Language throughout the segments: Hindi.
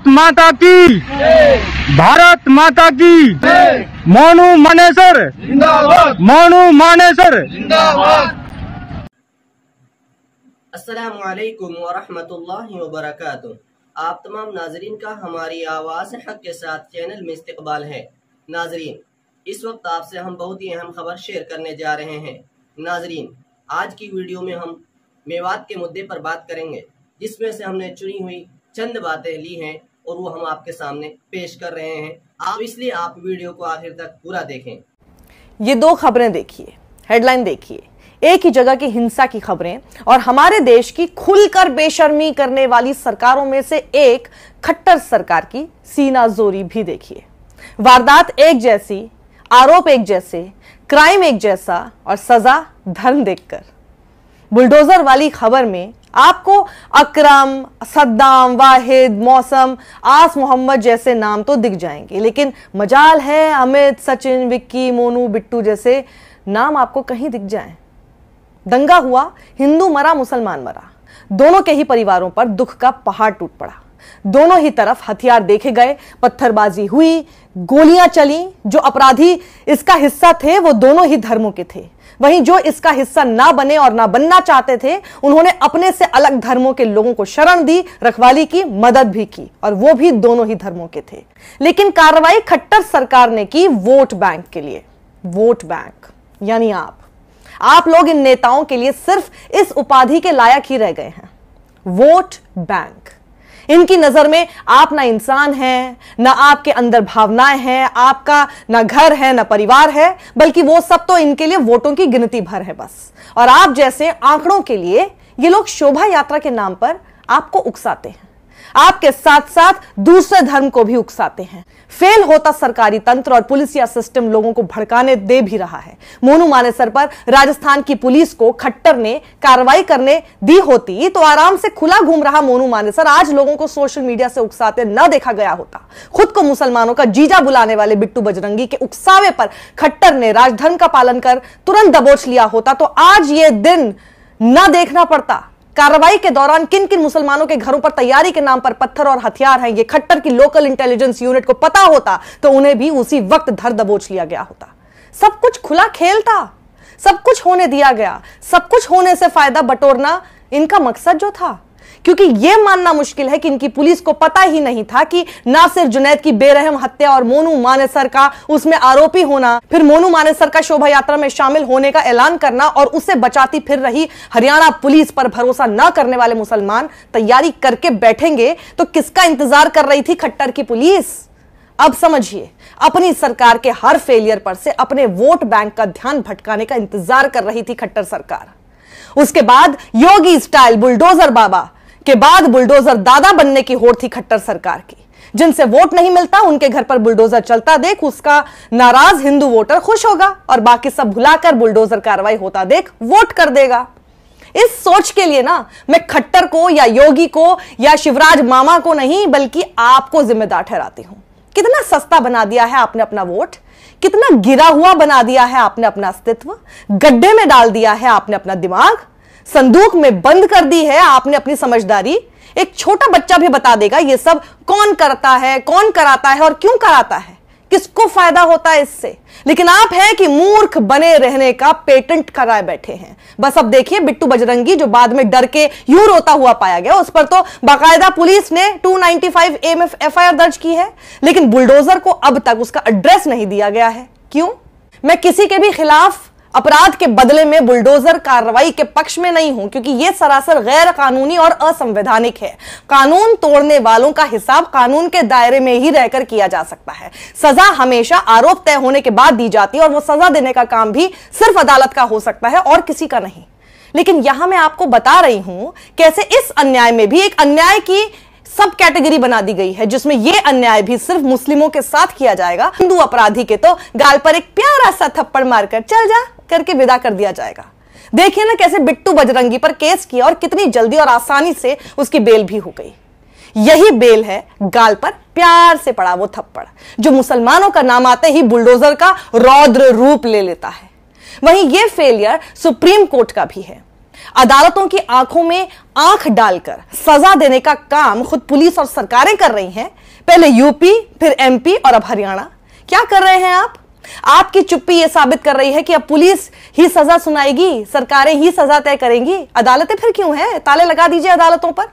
भारत माता की, भारत माता की। मोनू मानेसर जिंदाबाद, मोनू मानेसर जिंदाबाद। अस्सलामुअलैकुम वरहमतुल्लाहि वबरकातुहू। आप तमाम नाजरीन का हमारी आवाज़ हक के साथ चैनल में इस्तकबाल है। नाजरीन, इस वक्त आपसे हम बहुत ही अहम खबर शेयर करने जा रहे हैं। नाजरीन, आज की वीडियो में हम मेवात के मुद्दे पर बात करेंगे, जिसमें से हमने चुनी हुई चंद बातें ली हैं और वो हम आपके सामने पेश कर रहे हैं। इसलिए आप वीडियो को आखिर तक पूरा देखें। ये दो खबरें देखिए, हेडलाइन देखिए, एक ही जगह की हिंसा की खबरें और हमारे देश की खुलकर बेशर्मी करने वाली सरकारों में से एक खट्टर सरकार की सीनाजोरी भी देखिए। वारदात एक जैसी, आरोप एक जैसे, क्राइम एक जैसा और सजा धर्म देखकर। बुलडोजर वाली खबर में आपको अकरम, सद्दाम, वाहिद, मौसम, आस मोहम्मद जैसे नाम तो दिख जाएंगे, लेकिन मजाल है अमित, सचिन, विक्की, मोनू, बिट्टू जैसे नाम आपको कहीं दिख जाएं। दंगा हुआ, हिंदू मरा, मुसलमान मरा, दोनों के ही परिवारों पर दुख का पहाड़ टूट पड़ा। दोनों ही तरफ हथियार देखे गए, पत्थरबाजी हुई, गोलियां चली। जो अपराधी इसका हिस्सा थे वो दोनों ही धर्मों के थे, वहीं जो इसका हिस्सा ना बने और ना बनना चाहते थे उन्होंने अपने से अलग धर्मों के लोगों को शरण दी, रखवाली की, मदद भी की, और वो भी दोनों ही धर्मों के थे। लेकिन कार्रवाई खट्टर सरकार ने की वोट बैंक के लिए। वोट बैंक यानी आप लोग इन नेताओं के लिए सिर्फ इस उपाधि के लायक ही रह गए हैं, वोट बैंक। इनकी नजर में आप ना इंसान हैं, ना आपके अंदर भावनाएं हैं, आपका ना घर है, ना परिवार है, बल्कि वो सब तो इनके लिए वोटों की गिनती भर है बस। और आप जैसे आंकड़ों के लिए ये लोग शोभा यात्रा के नाम पर आपको उकसाते हैं, आपके साथ साथ दूसरे धर्म को भी उकसाते हैं। फेल होता सरकारी तंत्र और पुलिसिया सिस्टम लोगों को भड़काने दे भी रहा है। मोनू मानेसर पर राजस्थान की पुलिस को खट्टर ने कार्रवाई करने दी होती तो आराम से खुला घूम रहा मोनू मानेसर आज लोगों को सोशल मीडिया से उकसाते न देखा गया होता। खुद को मुसलमानों का जीजा बुलाने वाले बिट्टू बजरंगी के उकसावे पर खट्टर ने राजधर्म का पालन कर तुरंत दबोच लिया होता तो आज ये दिन न देखना पड़ता। कार्रवाई के दौरान किन किन मुसलमानों के घरों पर तैयारी के नाम पर पत्थर और हथियार हैं ये खट्टर की लोकल इंटेलिजेंस यूनिट को पता होता तो उन्हें भी उसी वक्त धर दबोच लिया गया होता। सब कुछ खुला खेल था, सब कुछ होने दिया गया। सब कुछ होने से फायदा बटोरना इनका मकसद जो था, क्योंकि यह मानना मुश्किल है कि इनकी पुलिस को पता ही नहीं था कि नासिर जुनैद की बेरहम हत्या और मोनू मानेसर का उसमें आरोपी होना, फिर मोनू मानेसर का शोभा यात्रा में शामिल होने का ऐलान करना और उसे बचाती फिर रही हरियाणा पुलिस पर भरोसा न करने वाले मुसलमान तैयारी करके बैठेंगे तो किसका इंतजार कर रही थी खट्टर की पुलिस। अब समझिए, अपनी सरकार के हर फेलियर पर से अपने वोट बैंक का ध्यान भटकाने का इंतजार कर रही थी खट्टर सरकार। उसके बाद योगी स्टाइल बुलडोजर बाबा के बाद बुलडोजर दादा बनने की होड़ थी खट्टर सरकार की। जिनसे वोट नहीं मिलता उनके घर पर बुलडोजर चलता देख उसका नाराज हिंदू वोटर खुश होगा और बाकी सब भुलाकर बुलडोजर कार्रवाई होता देख वोट कर देगा। इस सोच के लिए ना मैं खट्टर को या योगी को या शिवराज मामा को नहीं बल्कि आपको जिम्मेदार ठहराती हूं। कितना सस्ता बना दिया है आपने अपना वोट, कितना गिरा हुआ बना दिया है आपने अपना अस्तित्व, गड्ढे में डाल दिया है आपने अपना दिमाग, संदूक में बंद कर दी है आपने अपनी समझदारी। एक छोटा बच्चा भी बता देगा ये सब कौन करता है, कौन कराता है और क्यों कराता है, किसको फायदा होता है इससे। लेकिन आप हैं कि मूर्ख बने रहने का पेटेंट कराए बैठे हैं। बस अब देखिए बिट्टू बजरंगी जो बाद में डर के यूं रोता हुआ पाया गया, उस पर तो बाकायदा पुलिस ने 295 एफआईआर दर्ज की है, लेकिन बुलडोजर को अब तक उसका एड्रेस नहीं दिया गया है। क्यों? मैं किसी के भी खिलाफ अपराध के बदले में बुलडोजर कार्रवाई के पक्ष में नहीं हूं, क्योंकि यह सरासर गैर कानूनी और असंवैधानिक है। कानून तोड़ने वालों का हिसाब कानून के दायरे में ही रहकर किया जा सकता है। सजा हमेशा आरोप तय होने के बाद दी जाती है और वो सजा देने का काम भी सिर्फ अदालत का हो सकता है और किसी का नहीं। लेकिन यहां मैं आपको बता रही हूं कैसे इस अन्याय में भी एक अन्याय की सब कैटेगरी बना दी गई है, जिसमें यह अन्याय भी सिर्फ मुस्लिमों के साथ किया जाएगा। हिंदू अपराधी के तो गाल पर एक प्यारा सा थप्पड़ मारकर चल जा करके विदा कर दिया जाएगा। देखिए ना कैसे बिट्टू बजरंगी पर केस किया और कितनी जल्दी और आसानी से उसकी बेल भी हो गई। यही बेल है गाल पर प्यार से पड़ा वो थप्पड़ जो मुसलमानों का नाम आते ही बुलडोजर का रौद्र रूप ले लेता है। वहीं यह फेलियर सुप्रीम कोर्ट का भी है। अदालतों की आंखों में आंख डालकर सजा देने का काम खुद पुलिस और सरकारें कर रही हैं। पहले यूपी, फिर एमपी और अब हरियाणा। क्या कर रहे हैं आप? आपकी चुप्पी यह साबित कर रही है कि अब पुलिस ही सजा सुनाएगी, सरकारें ही सजा तय करेंगी। अदालतें फिर क्यों हैं? ताले लगा दीजिए अदालतों पर।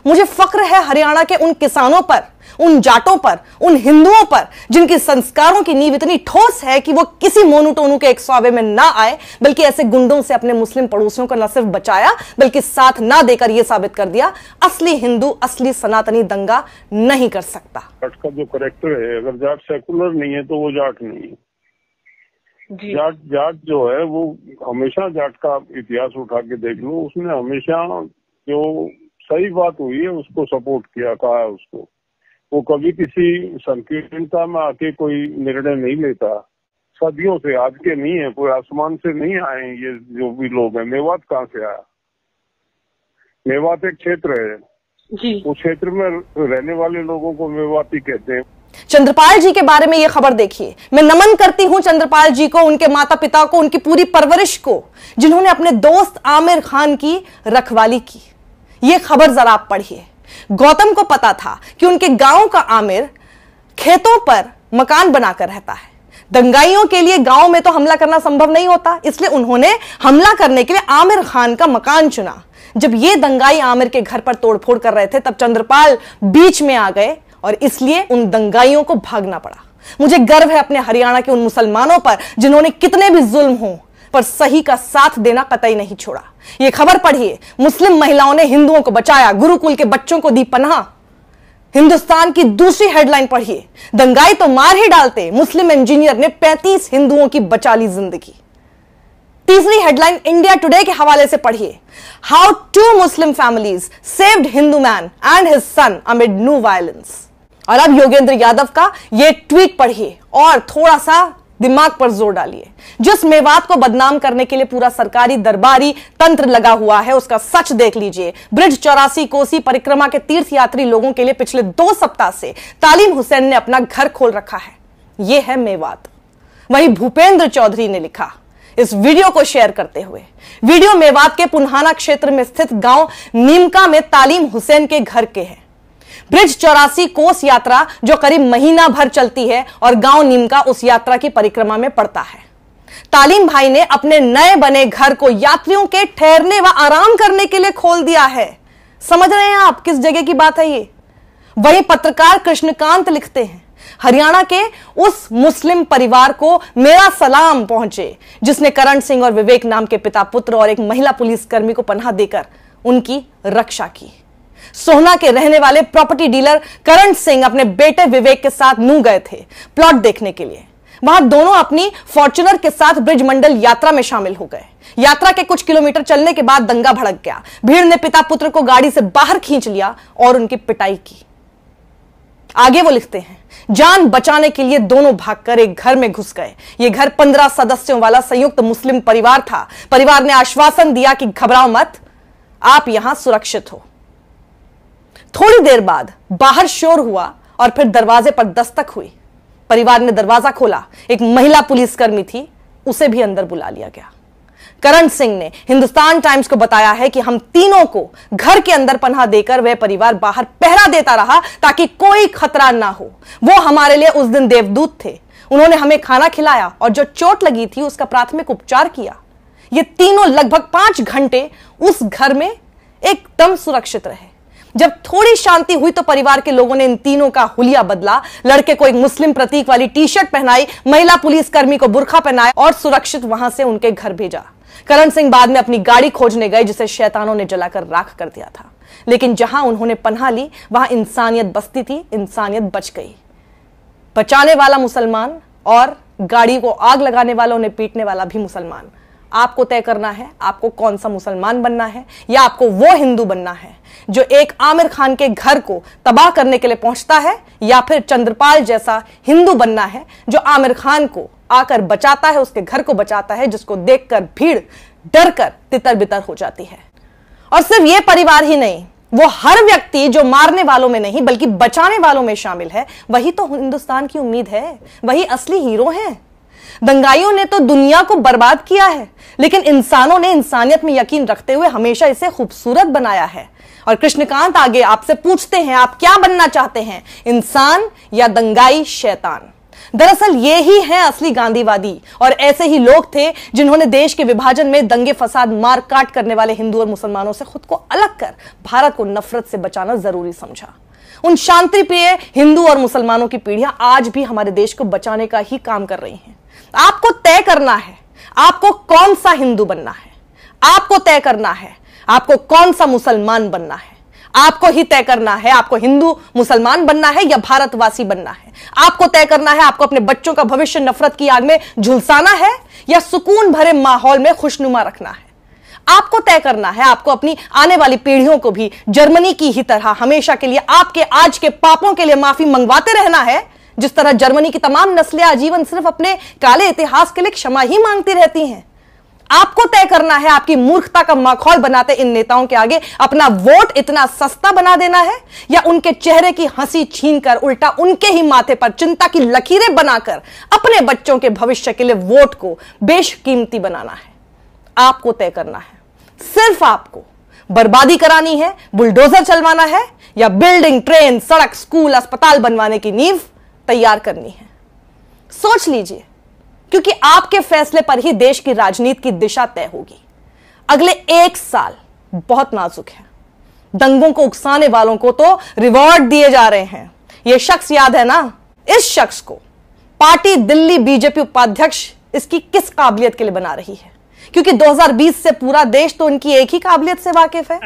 मुझे फक्र है हरियाणा के उन किसानों पर, उन जाटों पर, उन हिंदुओं पर जिनकी संस्कारों की नींव इतनी ठोस है कि वो किसी मोनू-टोनू के एक स्वावे में ना आए, बल्कि ऐसे गुंडों से अपने मुस्लिम पड़ोसियों को न सिर्फ बचाया बल्कि साथ ना देकर यह साबित कर दिया असली हिंदू, असली सनातनी दंगा नहीं कर सकता। जाट का जो करेक्टर है, अगर जाट सेकुलर नहीं है तो वो जाट नहीं है। जाट जो है वो हमेशा, जाट का इतिहास उठा के देख लो, उसने हमेशा जो सही बात हुई है उसको सपोर्ट किया, कहा है उसको। वो कभी किसी संकीर्णता में आके कोई निर्णय नहीं लेता। सदियों से, आज के नहीं है, कोई आसमान से नहीं आए ये जो भी लोग हैं। मेवात कहाँ से आया? मेवात एक क्षेत्र है जी, उस क्षेत्र में रहने वाले लोगों को मेवाती कहते हैं। चंद्रपाल जी के बारे में यह खबर देखिए। मैं नमन करती हूं चंद्रपाल जी को, उनके माता पिता को, उनकी पूरी परवरिश को, जिन्होंने अपने दोस्त आमिर खान की रखवाली की। यह खबर जरा आप पढ़िए। गौतम को पता था कि उनके गांव का आमिर खेतों पर मकान बनाकर रहता है। दंगाइयों के लिए गांव में तो हमला करना संभव नहीं होता, इसलिए उन्होंने हमला करने के लिए आमिर खान का मकान चुना। जब ये दंगाई आमिर के घर पर तोड़फोड़ कर रहे थे तब चंद्रपाल बीच में आ गए और इसलिए उन दंगाइयों को भागना पड़ा। मुझे गर्व है अपने हरियाणा के उन मुसलमानों पर जिन्होंने कितने भी जुल्म हो पर सही का साथ देना कतई नहीं छोड़ा। यह खबर पढ़िए। मुस्लिम महिलाओं ने हिंदुओं को बचाया, गुरुकुल के बच्चों को दी पनाह। हिंदुस्तान की दूसरी हेडलाइन पढ़िए। दंगाई तो मार ही डालते, मुस्लिम इंजीनियर ने 35 हिंदुओं की बचा ली जिंदगी। तीसरी हेडलाइन इंडिया टुडे के हवाले से पढ़िए। How 2 Muslim families saved Hindu man and his son amid new violence. और अब योगेंद्र यादव का यह ट्वीट पढ़िए और थोड़ा सा दिमाग पर जोर डालिए। जिस मेवात को बदनाम करने के लिए पूरा सरकारी दरबारी तंत्र लगा हुआ है उसका सच देख लीजिए। ब्रिज 84 कोसी परिक्रमा के तीर्थयात्री लोगों के लिए पिछले 2 सप्ताह से तालीम हुसैन ने अपना घर खोल रखा है। यह है मेवात। वहीं भूपेंद्र चौधरी ने लिखा इस वीडियो को शेयर करते हुए, वीडियो मेवात के पुन्हाना क्षेत्र में स्थित गांव नीमका में तालीम हुसैन के घर के हैं। ब्रिज 84 कोस यात्रा जो करीब महीना भर चलती है और गांव नीमका उस यात्रा की परिक्रमा में पड़ता है। तालीम भाई ने अपने नए बने घर को यात्रियों के ठहरने व आराम करने के लिए खोल दिया है। समझ रहे हैं आप किस जगह की बात है ये? वहीं पत्रकार कृष्णकांत लिखते हैं हरियाणा के उस मुस्लिम परिवार को मेरा सलाम पहुंचे जिसने करण सिंह और विवेक नाम के पिता पुत्र और एक महिला पुलिसकर्मी को पनाह देकर उनकी रक्षा की। सोहना के रहने वाले प्रॉपर्टी डीलर करण सिंह अपने बेटे विवेक के साथ नूह गए थे प्लॉट देखने के लिए। वहां दोनों अपनी फॉर्च्यूनर के साथ ब्रिज मंडल यात्रा में शामिल हो गए। यात्रा के कुछ किलोमीटर चलने के बाद दंगा भड़क गया। भीड़ ने पिता पुत्र को गाड़ी से बाहर खींच लिया और उनकी पिटाई की। आगे वो लिखते हैं जान बचाने के लिए दोनों भागकर एक घर में घुस गए। यह घर 15 सदस्यों वाला संयुक्त मुस्लिम परिवार था। परिवार ने आश्वासन दिया कि घबराओ मत, आप यहां सुरक्षित हो। थोड़ी देर बाद बाहर शोर हुआ और फिर दरवाजे पर दस्तक हुई। परिवार ने दरवाजा खोला। एक महिला पुलिसकर्मी थी, उसे भी अंदर बुला लिया गया। करण सिंह ने हिंदुस्तान टाइम्स को बताया है कि हम तीनों को घर के अंदर पनाह देकर वह परिवार बाहर पहरा देता रहा ताकि कोई खतरा ना हो। वो हमारे लिए उस दिन देवदूत थे। उन्होंने हमें खाना खिलाया और जो चोट लगी थी उसका प्राथमिक उपचार किया। ये तीनों लगभग 5 घंटे उस घर में एकदम सुरक्षित रहे। जब थोड़ी शांति हुई तो परिवार के लोगों ने इन तीनों का हुलिया बदला। लड़के को एक मुस्लिम प्रतीक वाली टी-शर्ट पहनाई, महिला पुलिसकर्मी को बुर्का पहनाया और सुरक्षित वहां से उनके घर भेजा। करण सिंह बाद में अपनी गाड़ी खोजने गए जिसे शैतानों ने जलाकर राख कर दिया था। लेकिन जहां उन्होंने पनाह ली वहां इंसानियत बसती थी, इंसानियत बच गई। बचाने वाला मुसलमान और गाड़ी को आग लगाने वाला, उन्हें पीटने वाला भी मुसलमान। आपको तय करना है आपको कौन सा मुसलमान बनना है या आपको वो हिंदू बनना है जो एक आमिर खान के घर को तबाह करने के लिए पहुंचता है, या फिर चंद्रपाल जैसा हिंदू बनना है जो आमिर खान को आकर बचाता है, उसके घर को बचाता है, जिसको देखकर भीड़ डरकर तितर बितर हो जाती है। और सिर्फ ये परिवार ही नहीं, वो हर व्यक्ति जो मारने वालों में नहीं बल्कि बचाने वालों में शामिल है, वही तो हिंदुस्तान की उम्मीद है, वही असली हीरो हैं। दंगाइयों ने तो दुनिया को बर्बाद किया है, लेकिन इंसानों ने इंसानियत में यकीन रखते हुए हमेशा इसे खूबसूरत बनाया है। और कृष्णकांत आगे आपसे पूछते हैं, आप क्या बनना चाहते हैं, इंसान या दंगाई शैतान? दरअसल ये ही हैं असली गांधीवादी, और ऐसे ही लोग थे जिन्होंने देश के विभाजन में दंगे फसाद मार काट करने वाले हिंदू और मुसलमानों से खुद को अलग कर भारत को नफरत से बचाना जरूरी समझा। उन शांति प्रिय हिंदू और मुसलमानों की पीढ़ियां आज भी हमारे देश को बचाने का ही काम कर रही हैं। आपको तय करना है आपको कौन सा हिंदू बनना है, आपको तय करना है आपको कौन सा मुसलमान बनना है, आपको ही तय करना है आपको हिंदू मुसलमान बनना है या भारतवासी बनना है। आपको तय करना है आपको अपने बच्चों का भविष्य नफरत की आग में झुलसाना है या सुकून भरे माहौल में खुशनुमा रखना है। आपको तय करना है आपको अपनी आने वाली पीढ़ियों को भी जर्मनी की ही तरह हमेशा के लिए आपके आज के पापों के लिए माफी मंगवाते रहना है, जिस तरह जर्मनी की तमाम नस्लें आजीवन सिर्फ अपने काले इतिहास के लिए क्षमा ही मांगती रहती हैं। आपको तय करना है आपकी मूर्खता का माखौल बनाते इन नेताओं के आगे अपना वोट इतना सस्ता बना देना है या उनके चेहरे की हंसी छीनकर उल्टा उनके ही माथे पर चिंता की लकीरें बनाकर अपने बच्चों के भविष्य के लिए वोट को बेशकीमती बनाना है। आपको तय करना है, सिर्फ आपको बर्बादी करानी है, बुलडोजर चलवाना है या बिल्डिंग, ट्रेन, सड़क, स्कूल, अस्पताल बनवाने की नींव तैयार करनी है। सोच लीजिए, क्योंकि आपके फैसले पर ही देश की राजनीति की दिशा तय होगी। अगले 1 साल बहुत नाजुक है। दंगों को उकसाने वालों को तो रिवॉर्ड दिए जा रहे हैं। यह शख्स याद है ना, इस शख्स को पार्टी दिल्ली बीजेपी उपाध्यक्ष इसकी किस काबिलियत के लिए बना रही है, क्योंकि 2020 से पूरा देश तो उनकी एक ही काबिलियत से वाकिफ है।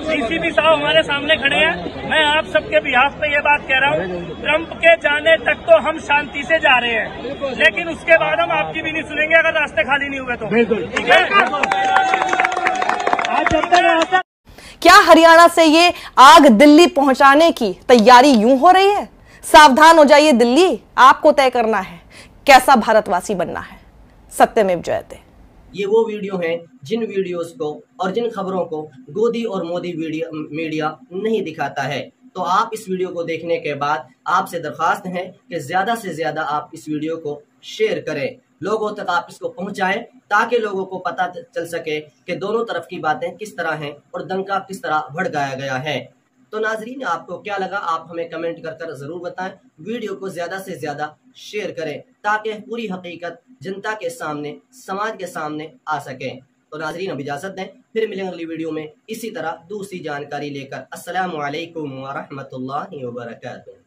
सीसीपी साहब हमारे सामने खड़े हैं। मैं आप सबके बिहाफ पे ये बात कह रहा हूँ, ट्रंप के जाने तक तो हम शांति से जा रहे हैं, लेकिन उसके बाद हम आपकी भी नहीं सुनेंगे अगर रास्ते खाली नहीं हुए तो। ठीक है। क्या हरियाणा से ये आग दिल्ली पहुंचाने की तैयारी यूं हो रही है? सावधान हो जाइए दिल्ली, आपको तय करना है कैसा भारतवासी बनना है। सत्यमेव जयते। ये वो वीडियो हैं जिन वीडियोस को और जिन खबरों को गोदी और मोदी मीडिया नहीं दिखाता है। तो आप इस वीडियो को देखने के बाद आपसे दरखास्त है कि ज्यादा से ज्यादा आप इस वीडियो को शेयर करें, लोगों तक आप इसको पहुंचाएं, ताकि लोगों को पता चल सके कि दोनों तरफ की बातें किस तरह हैं और दंगा किस तरह भड़काया गया है। तो नाजरीन, आपको क्या लगा आप हमें कमेंट कर जरूर बताएं। वीडियो को ज्यादा से ज्यादा शेयर करें ताकि पूरी हकीकत जनता के सामने, समाज के सामने आ सके। तो नाजरीन, अब इजाजत दें, फिर मिलेंगे अगली वीडियो में इसी तरह दूसरी जानकारी लेकर। अस्सलामु अलैकुम व रहमतुल्लाहि व बरकातुहू।